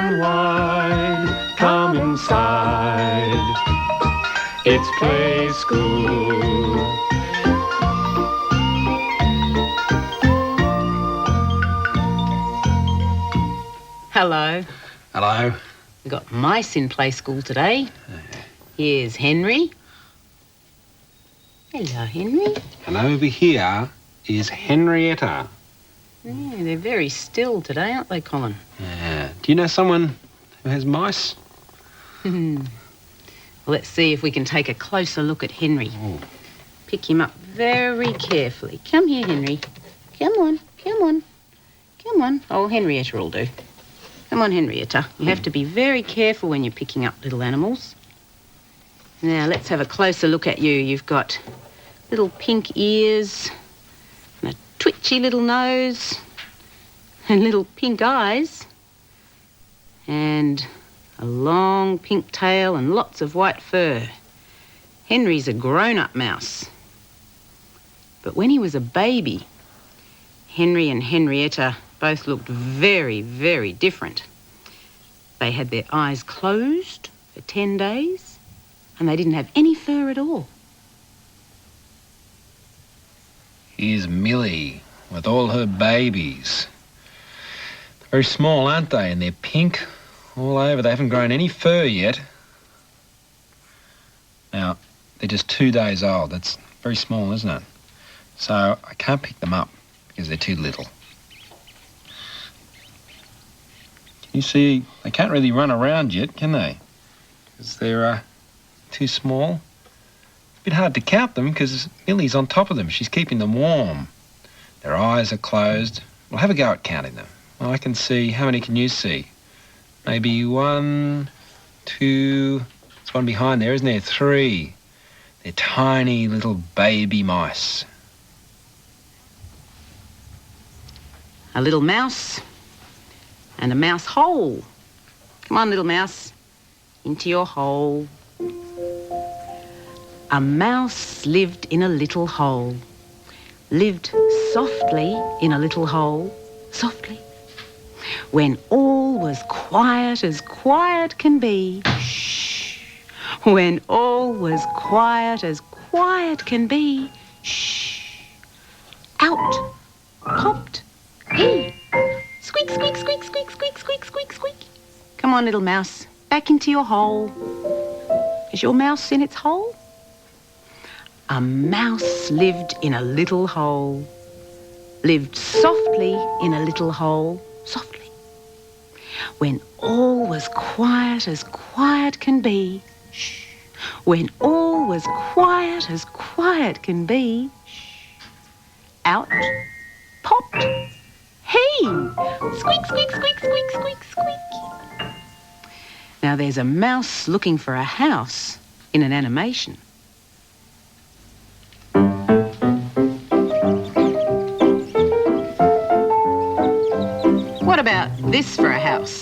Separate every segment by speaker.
Speaker 1: and wide. Come inside. It's play school.
Speaker 2: Hello.
Speaker 3: Hello.
Speaker 2: We've got mice in play school today. Here's Henry. Hello, Henry.
Speaker 3: And over here is Henrietta.
Speaker 2: Yeah, they're very still today, aren't they, Colin?
Speaker 3: Yeah. Do you know someone who has mice?
Speaker 2: Let's see if we can take a closer look at Henry.
Speaker 3: Oh.
Speaker 2: Pick him up very carefully. Come here, Henry. Come on, come on, come on. Oh, Henrietta will do. Come on, Henrietta. You have to be very careful when you're picking up little animals. Now, let's have a closer look at you. You've got little pink ears and a twitchy little nose and little pink eyes and a long pink tail and lots of white fur. Henry's a grown-up mouse. But when he was a baby, Henry and Henrietta both looked very, very different. They had their eyes closed for 10 days and they didn't have any fur at all.
Speaker 3: Here's Millie with all her babies. They're very small, aren't they? And they're pink all over. They haven't grown any fur yet. Now, they're just 2 days old. That's very small, isn't it? So I can't pick them up because they're too little. You see, they can't really run around yet, can they? Because they're too small. It's a bit hard to count them because Millie's on top of them. She's keeping them warm. Their eyes are closed. We'll have a go at counting them. Well, I can see. How many can you see? Maybe 1, 2... There's one behind there, isn't there? 3. They're tiny little baby mice.
Speaker 2: A little mouse and a mouse hole. Come on, little mouse, into your hole. A mouse lived in a little hole, lived softly in a little hole, softly. When all was quiet as quiet can be, shh. When all was quiet as quiet can be, shh. Out popped he. Squeak, squeak, squeak, squeak, squeak, squeak, squeak, squeak. Come on, little mouse, back into your hole. Is your mouse in its hole? A mouse lived in a little hole, lived softly in a little hole, softly. When all was quiet as quiet can be, shh. When all was quiet as quiet can be, shh. Out popped he. Squeak, squeak, squeak, squeak, squeak, squeak. Now there's a mouse looking for a house in an animation. What about this for a house?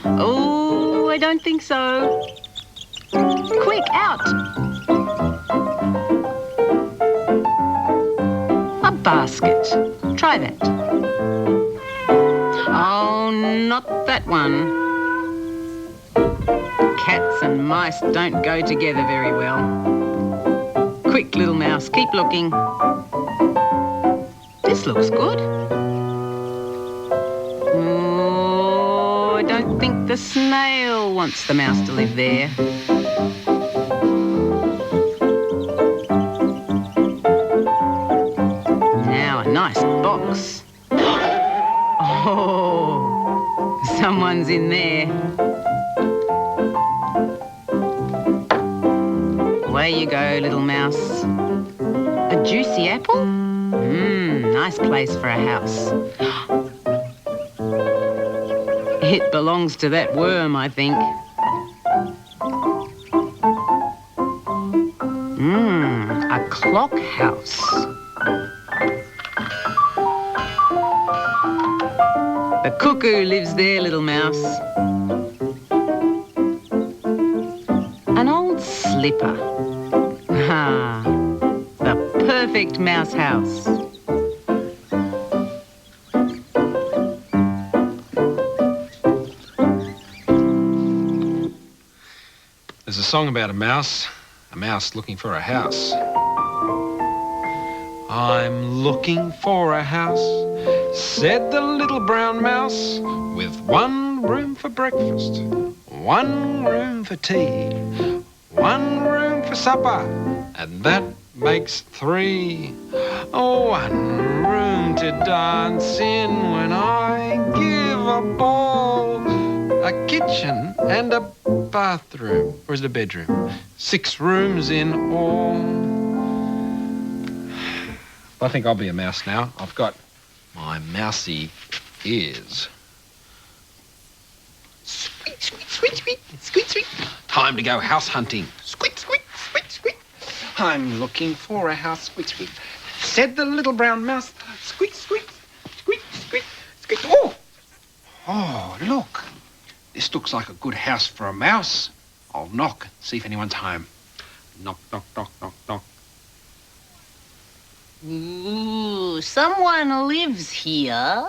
Speaker 2: Oh, I don't think so. Quick, out! A basket. Try that. Oh, not that one. Cats and mice don't go together very well. Quick, little mouse, keep looking. This looks good. Oh, I don't think the snail wants the mouse to live there. Now a nice box. Oh, someone's in there. Away you go, little mouse. A juicy apple? Nice place for a house. It belongs to that worm, I think. A clock house. The cuckoo lives there, little mouse. An old slipper. Ah, the perfect mouse house.
Speaker 3: There's a song about a mouse looking for a house. I'm looking for a house, said the little brown mouse, with one room for breakfast, one room for tea, one room for supper, and that makes 3. Oh, one room to dance in when I give a ball, a kitchen and a bathroom, or is it a bedroom? 6 rooms in all. I think I'll be a mouse now. I've got my mousy ears. Squeak, squeak, squeak, squeak, squeak, squeak. Time to go house hunting. Squeak, squeak, squeak, squeak. I'm looking for a house, squeak, squeak, said the little brown mouse. Squeak, squeak, squeak, squeak, squeak. Oh! Oh, look. This looks like a good house for a mouse. I'll knock, see if anyone's home. Knock, knock, knock, knock, knock.
Speaker 2: Ooh, someone lives here.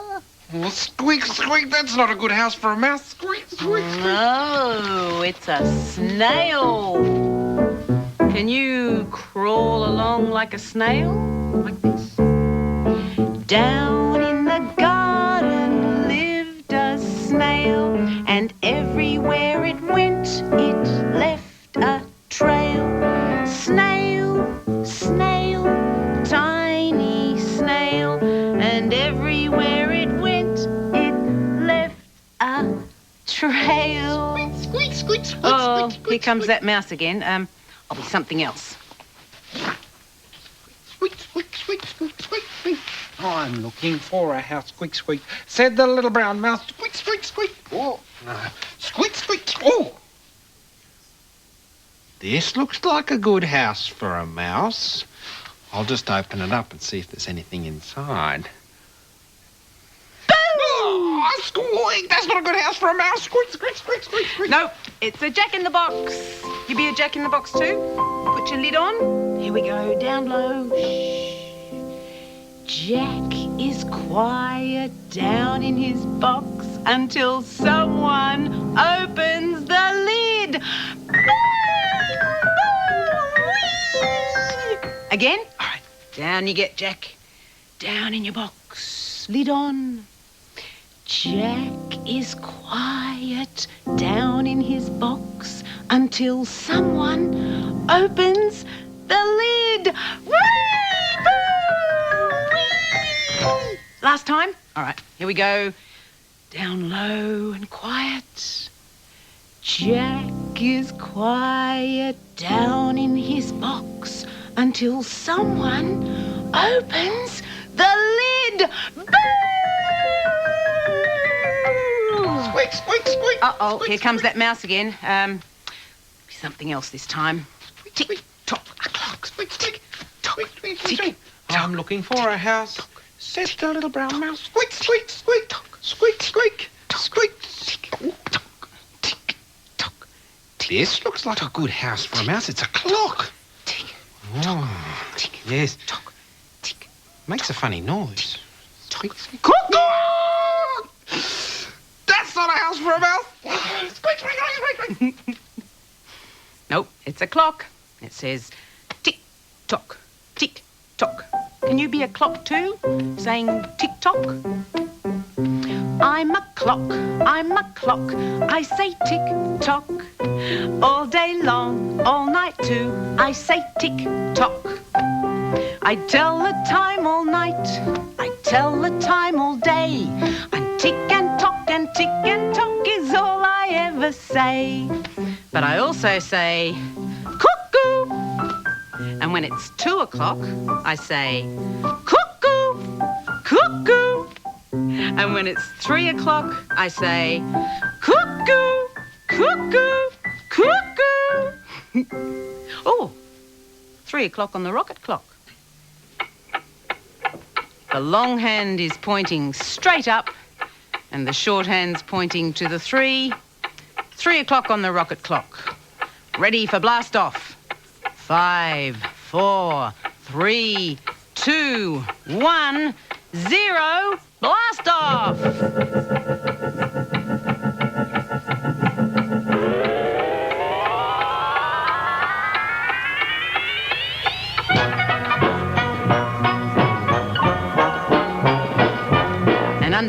Speaker 3: Well, squeak, squeak, that's not a good house for a mouse. Squeak, squeak, squeak.
Speaker 2: No, it's a snail. Can you crawl along like a snail? Like this? Down in the garden lived a snail, and everywhere it went, it left a trail. Snail, snail, tiny snail, and everywhere it went, it left a trail.
Speaker 3: Squeak, squeak, squeak,
Speaker 2: Oh,
Speaker 3: squeak,
Speaker 2: here comes that mouse again. I'll be something else.
Speaker 3: Squeak, squeak, squeak, squeak, squeak, squeak. I'm looking for a house, squeak, squeak, said the little brown mouse. Squeak, squeak, squeak. Oh, no. Squeak, squeak, oh. This looks like a good house for a mouse. I'll just open it up and see if there's anything inside. Oh, squeak! That's not a good house for a mouse. Squeak, squeak, squeak, squeak, squeak.
Speaker 2: Nope, it's a jack-in-the-box. You be a jack-in-the-box too? Put your lid on. Here we go, down low. Shh. Jack is quiet down in his box until someone opens the lid. Again? All right, down you get, Jack. Down in your box. Lid on. Jack is quiet down in his box until someone opens the lid. Last time? All right, here we go. Down low and quiet. Jack is quiet down in his box until someone opens the lid.
Speaker 3: Squeak, squeak, squeak.
Speaker 2: Uh-oh, here comes that mouse again. Something else this time. Tick, tock, a clock.
Speaker 3: Squeak, squeak, squeak, squeak, squeak. I'm looking for a house, said the little brown mouse. Squeak, squeak, squeak, squeak, squeak, squeak, tick, tock, tick, tock. This looks like a good house for a mouse. It's a clock.
Speaker 2: Tick,
Speaker 3: Oh,
Speaker 2: tick,
Speaker 3: yes.
Speaker 2: tock, tick.
Speaker 3: Makes a funny noise. Squeak, squeak.
Speaker 2: Cuckoo!
Speaker 3: That's not a house for a mouse. Squeak, squeak, squeak, squeak, squeak.
Speaker 2: Nope, it's a clock. It says tick, tock, tick, tock. Can you be a clock too, saying tick tock? I'm a clock, I say tick tock. All day long, all night too, I say tick tock. I tell the time all night, I tell the time all day. And tick and tock and tick and tock is all I ever say. But I also say cuckoo. And when it's 2 o'clock, I say cuckoo, cuckoo. And when it's 3 o'clock, I say cuckoo, cuckoo, cuckoo. Oh, 3 o'clock on the rocket clock. The long hand is pointing straight up and the short hand's pointing to the 3. 3 o'clock on the rocket clock. Ready for blast off. 5, 4, 3, 2, 1, 0. Blast off!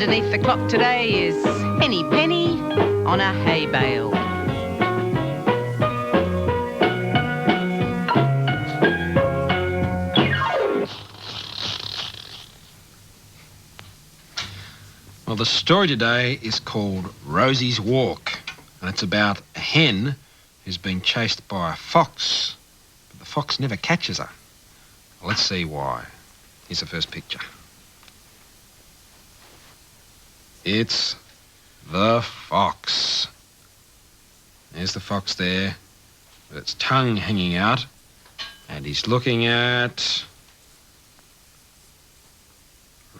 Speaker 2: underneath the clock today is Henny Penny on a hay bale.
Speaker 3: Well, the story today is called Rosies Walk, and it's about a hen who's been chased by a fox, but the fox never catches her. Well, let's see why. Here's the first picture. It's the fox. There's the fox there, with its tongue hanging out, and he's looking at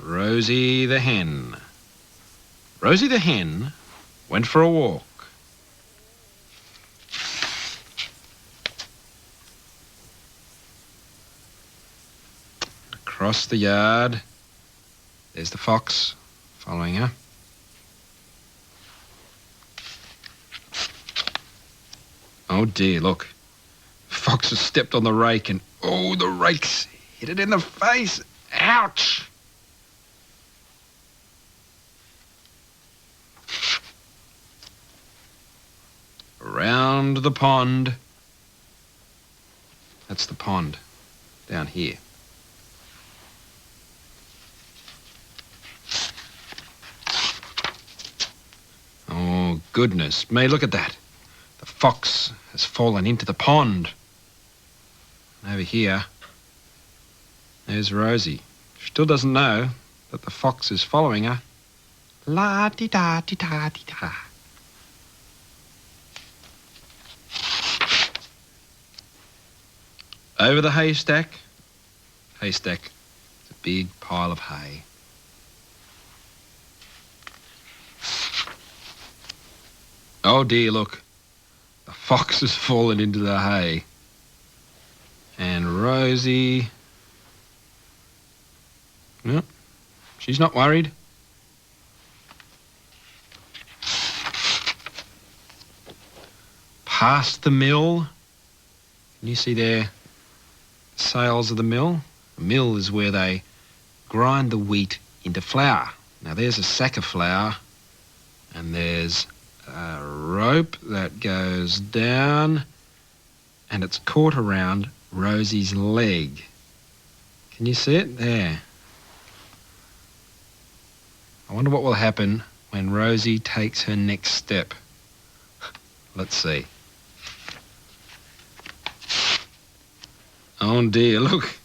Speaker 3: Rosie the hen. Rosie the hen went for a walk. Across the yard, there's the fox following her. Oh dear, look. The fox has stepped on the rake and, oh, the rake's hit it in the face. Ouch! Around the pond. That's the pond down here. Oh, goodness me, look at that. The fox has fallen into the pond. And over here, there's Rosie. She still doesn't know that the fox is following her. La-di-da-di-da-di-da. Over the haystack. Haystack is a big pile of hay. Oh dear, look. The fox has fallen into the hay. And Rosie... No, she's not worried. Past the mill. Can you see there? Sails of the mill. The mill is where they grind the wheat into flour. Now there's a sack of flour and there's a rope that goes down and it's caught around Rosie's leg. Can you see it? There. I wonder what will happen when Rosie takes her next step. Let's see. Oh dear, look.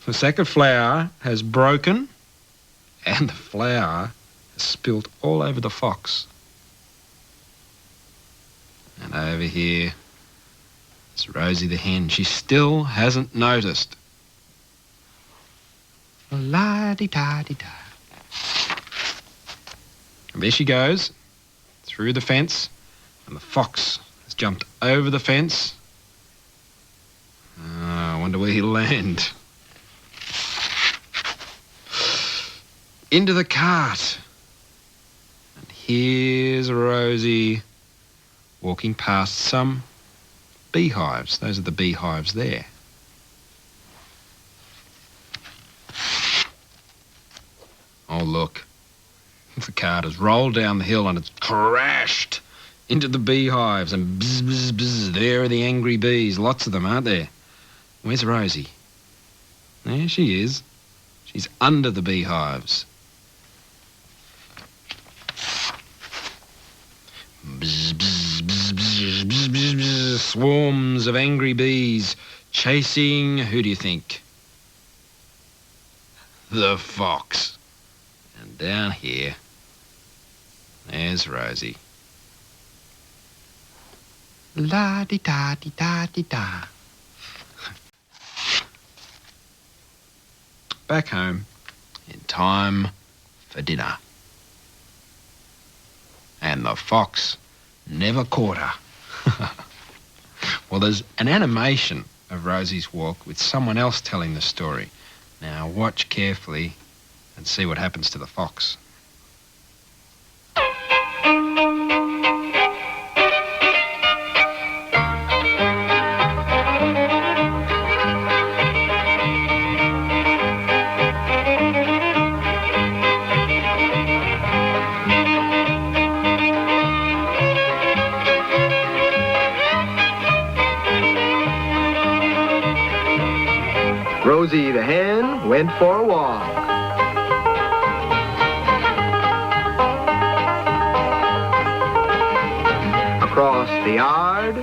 Speaker 3: The sack of flour has broken and the flour has spilt all over the fox. And over here is Rosie the hen. She still hasn't noticed. La-di-da-di-da. And there she goes, through the fence, and the fox has jumped over the fence. I wonder where he'll land. Into the cart. And here's Rosie walking past some beehives. Those are the beehives there. Oh, look. The cart has rolled down the hill and it's crashed into the beehives and bzz, bzz, bzz. There are the angry bees. Lots of them, aren't there? Where's Rosie? There she is. She's under the beehives. Bzz, bzz, bzz, bzz, bzz, bzz, bzz. Swarms of angry bees chasing, who do you think? The fox. And down here, there's Rosie. La-di-da-di-da-di-da. Back home in time for dinner. And the fox never caught her. Well, there's an animation of Rosie's Walk with someone else telling the story. Now watch carefully and see what happens to the fox.
Speaker 4: Rosie the Hen went for a walk. Across the yard,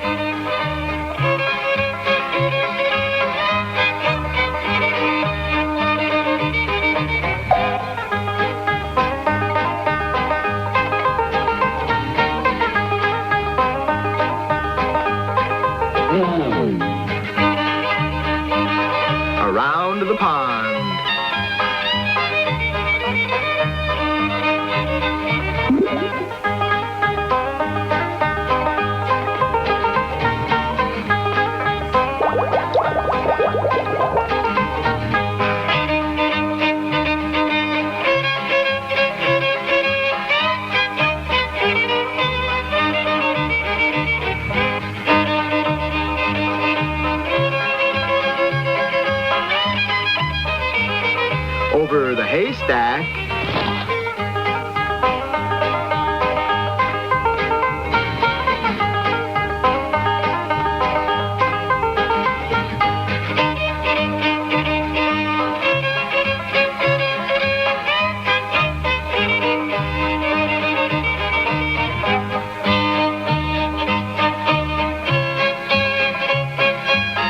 Speaker 4: around the pond. Over the haystack,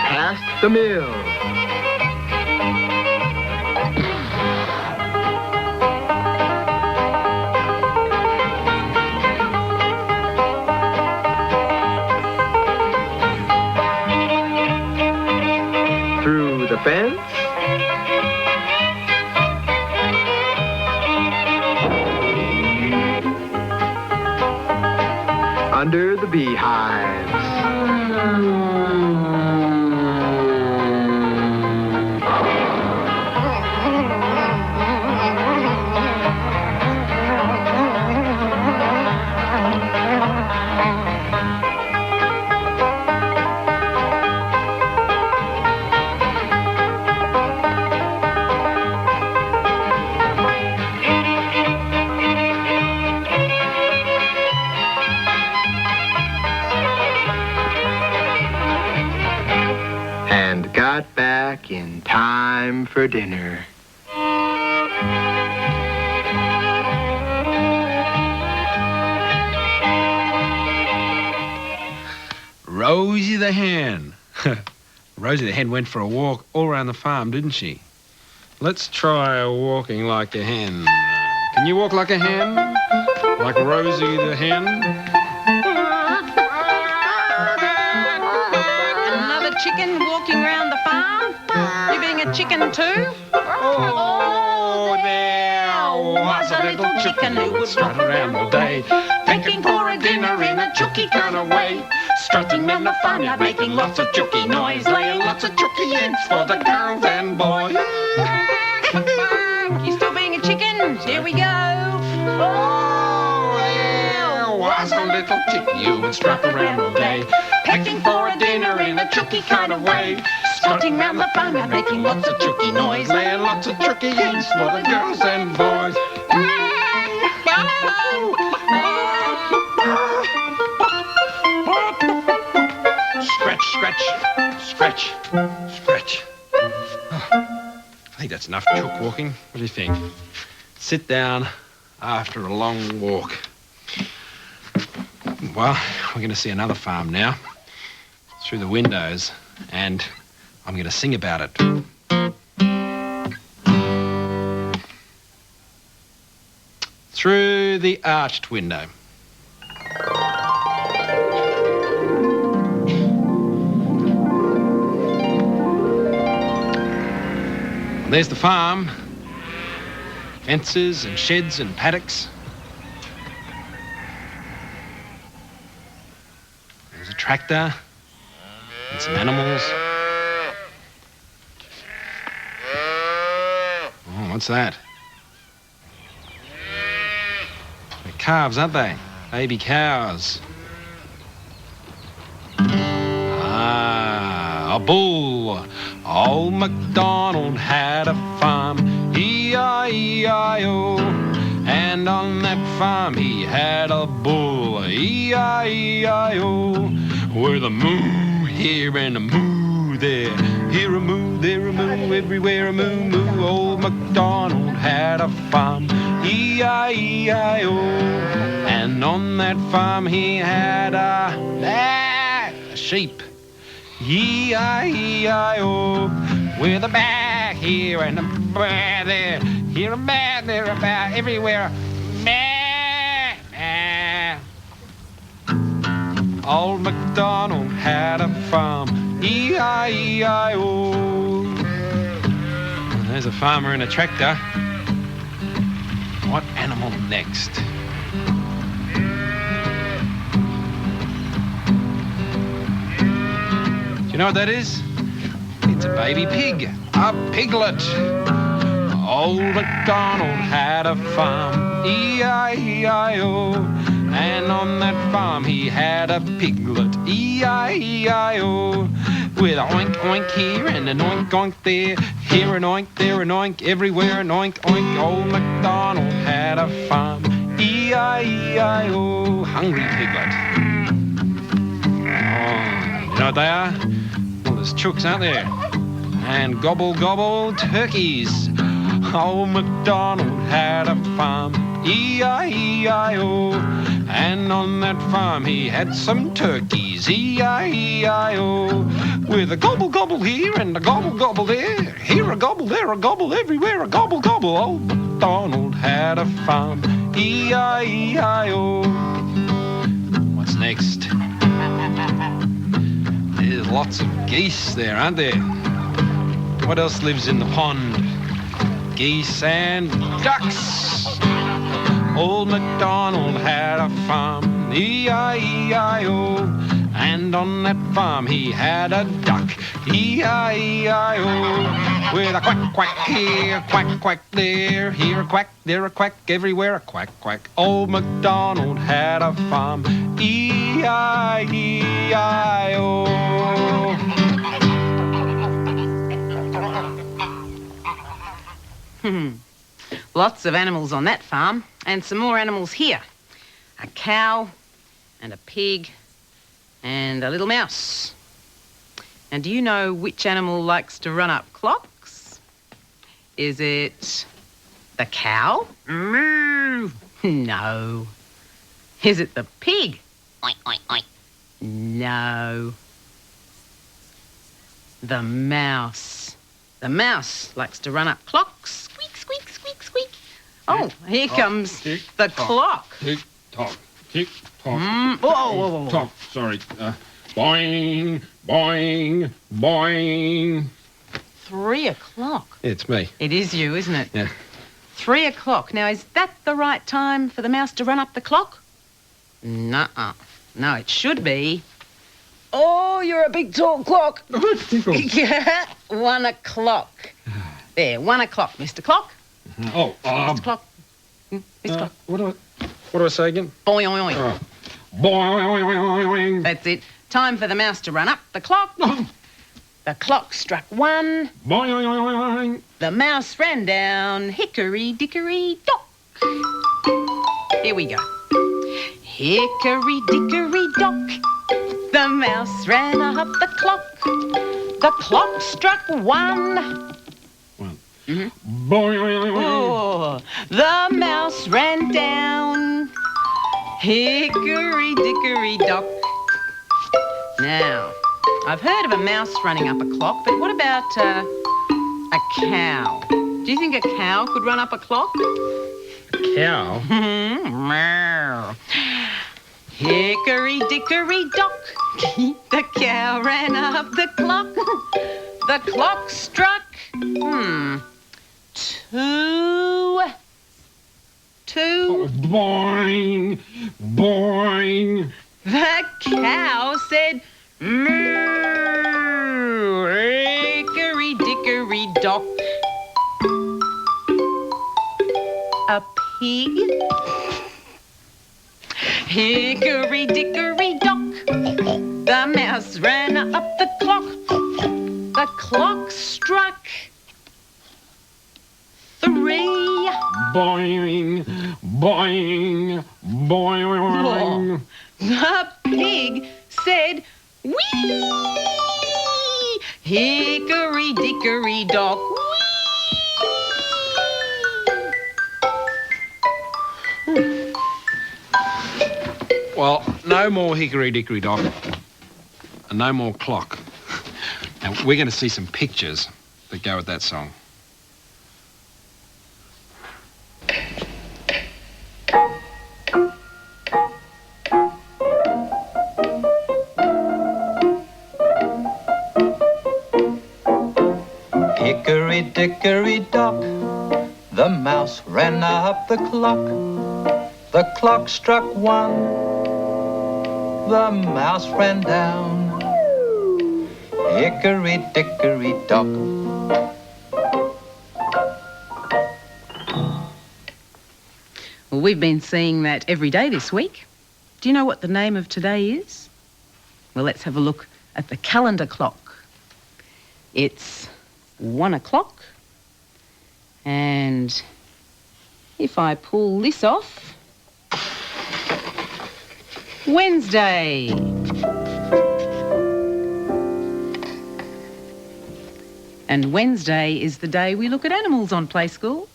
Speaker 4: past the mill. Through the fence, under the beehives, and got back in time for dinner.
Speaker 3: Rosie the Hand. Rosie the Hen went for a walk all around the farm, didn't she? Let's try walking like a hen. Can you walk like a hen? Like Rosie the Hen?
Speaker 2: Another chicken walking round the farm? You being a chicken too?
Speaker 3: Oh, there was a little chicken who would strut around all day, thinking for a dinner in a chooky kind of way. Strutting in the farmyard, making lots of chooky noise, laying lots of chooky eggs for the girls and boys.
Speaker 2: You still being a chicken? Here we go.
Speaker 3: Oh, there was a little chicken who would strut around all day, pecking for a dinner in a chooky kind of way. Strutting round the farmyard, making lots of chooky noise, laying lots of chooky eggs for the girls and boys. Scratch, scratch, scratch, scratch. Oh, I think that's enough chook walking. What do you think? Sit down after a long walk. Well, we're going to see another farm now through the windows, and I'm going to sing about it. Through the arched window. There's the farm. Fences and sheds and paddocks. There's a tractor and some animals. Oh, what's that? They're calves, aren't they? Baby cows. Ah, a bull. Old MacDonald had a farm, E-I-E-I-O. And on that farm he had a bull, E-I-E-I-O. With a moo here and a moo there, Here a moo, there a moo, everywhere a moo moo. Old MacDonald had a farm, E-I-E-I-O. And on that farm he had a sheep, E-I-E-I-O. With a baa here and a baa there, here a baa, there a baa, everywhere baa, baa. Old MacDonald had a farm, E-I-E-I-O. There's a farmer in a tractor. What animal next? Do you know what that is? It's a baby pig, a piglet. Old MacDonald had a farm, E-I-E-I-O. And on that farm he had a piglet, E-I-E-I-O. With a oink oink here and an oink oink there, here an oink, there an oink, everywhere an oink oink. Old MacDonald had a farm, E-I-E-I-O. Hungry piglet. Oh, you know what they are? Well, there's chooks, aren't there? And gobble gobble turkeys. Old MacDonald had a farm, E-I-E-I-O. And on that farm he had some turkeys, E-I-E-I-O. With a gobble gobble here and a gobble gobble there, here a gobble, there a gobble, everywhere a gobble gobble. Old MacDonald had a farm, E-I-E-I-O. What's next? There's lots of geese there, aren't there? What else lives in the pond? Geese and ducks. Old MacDonald had a farm, E-I-E-I-O. And on that farm he had a duck, E-I-E-I-O. With a quack quack here, quack quack there, here a quack, there a quack, everywhere a quack quack. Old MacDonald had a farm, E-I-E-I-O.
Speaker 2: Lots of animals on that farm, and some more animals here. A cow, and a pig, and a little mouse. And do you know which animal likes to run up clocks? Is it the cow? Moo! No. Is it the pig? Oink, oink, oink. No. The mouse. The mouse likes to run up clocks. Squeak, squeak, squeak, squeak. Oh, here comes the clock.
Speaker 3: Tick tock, tick tock.
Speaker 2: Whoa, whoa, whoa.
Speaker 3: Tock, sorry. Boing, boing, boing.
Speaker 2: 3 o'clock.
Speaker 3: It's me.
Speaker 2: It is you, isn't it?
Speaker 3: Yeah.
Speaker 2: 3 o'clock. Now, is that the right time for the mouse to run up the clock? Nuh-uh. No, it should be. Oh, you're a big tall clock. Yeah, 1 o'clock. There, 1 o'clock, Mr. Clock.
Speaker 3: Oh,
Speaker 2: Mr. Clock. Mr. Clock.
Speaker 3: What do I say again?
Speaker 2: Boing, boing, boing.
Speaker 3: Oh. Boing.
Speaker 2: That's it. Time for the mouse to run up the clock. The clock struck 1.
Speaker 3: Boing.
Speaker 2: The mouse ran down. Hickory, dickory, dock. Here we go. Hickory, dickory, dock. The mouse ran up the clock. The clock struck 1.
Speaker 3: Boing.
Speaker 2: Oh, the mouse ran down. Hickory, dickory, dock. Now, I've heard of a mouse running up a clock, but what about a cow? Do you think a cow could run up a clock?
Speaker 3: A cow?
Speaker 2: Meow. Hickory, dickory, dock. The cow ran up the clock. The clock struck 2. 2.
Speaker 3: Boing. Boing.
Speaker 2: The cow said, moo, hickory, dickory, dock. A pig? Hickory, dickory, dock. The mouse ran up the clock. The clock struck 3.
Speaker 3: Boing. Boing. Boing.
Speaker 2: The pig said, wee! Hickory, dickory, dock.
Speaker 3: Well, no more hickory dickory dock and no more clock. And we're going to see some pictures that go with that song.
Speaker 5: Hickory dickory dock, the mouse ran up the clock. The clock struck 1, the mouse ran down. Hickory dickory dock.
Speaker 2: Well, we've been seeing that every day this week. Do you know what the name of today is? Well, let's have a look at the calendar clock. It's 1 o'clock. And if I pull this off, Wednesday. And Wednesday is the day we look at animals on Play School.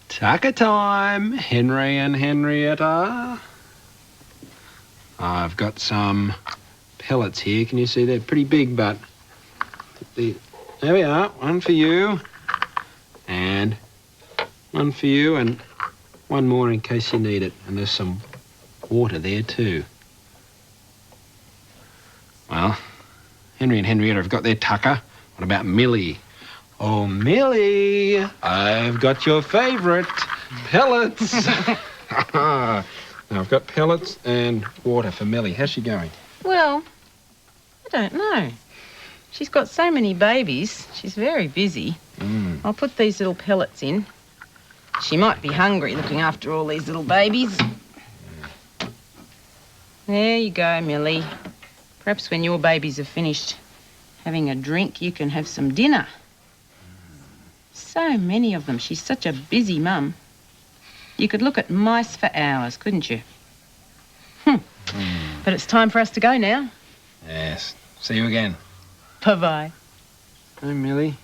Speaker 3: Tucker time, Henry and Henrietta. I've got some pellets here. Can you see they're pretty big, but there we are. One for you, and one for you, and one more in case you need it. And there's some water there too. Well, Henry and Henrietta have got their tucker. What about Millie? Oh, Millie, I've got your favourite, pellets. Now, I've got pellets and water for Millie. How's she going?
Speaker 2: Well, I don't know. She's got so many babies. She's very busy. I'll put these little pellets in. She might be hungry looking after all these little babies. There you go, Millie. Perhaps when your babies are finished having a drink, you can have some dinner. So many of them. She's such a busy mum. You could look at mice for hours, couldn't you? But it's time for us to go now.
Speaker 3: Yes. See you again.
Speaker 2: Bye-bye.
Speaker 3: Hey, Millie.